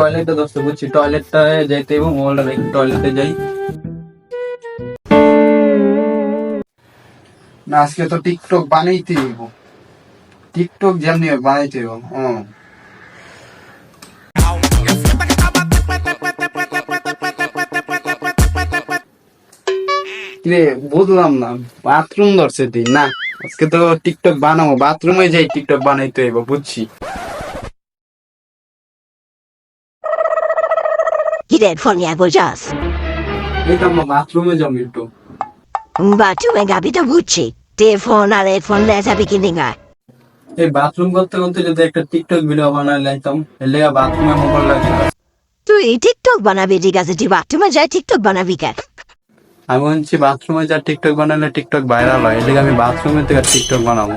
টয়লেটে দোস্ত বুঝছি, টয়লেটটা যাইতে এবং মোবাইলটা রেখে টয়লেটে যাই। না আজকে তো টিকটক বানাইতে হইব। টিকটক যেমনি হোক বানাইতে হইব। কিরে বুঝলাম না, বাথরুম ধরছে তুই না? আজকে তো টিকটক বানাবো, বাথরুমে যাই টিকটক বানাইতে হইব বুঝছি। কিরে ফোন নিয়ে বলছাস? এই তো আমরা বাথরুমে যাবো একটু। বাথরুমে গাবি তো বুঝছি, তে ফোন আর ফোন নিয়ে যাবি কি নিগা? এই বাথরুম করতে করতে যদি একটা টিকটক ভিডিও বানাই লাইতাম, এর লেগা বাথরুমে মোবাইল লাগে। তুই টিকটক বানাবি ঠিক আছে, তুই বাথরুমে যাই টিকটক বানাবি কেন? আমি বলছি বাথরুমে যা টিকটক বানালে টিকটক ভাইরাল হয়, এর লেগে আমি বাথরুমে থেকে টিকটক বানাবো।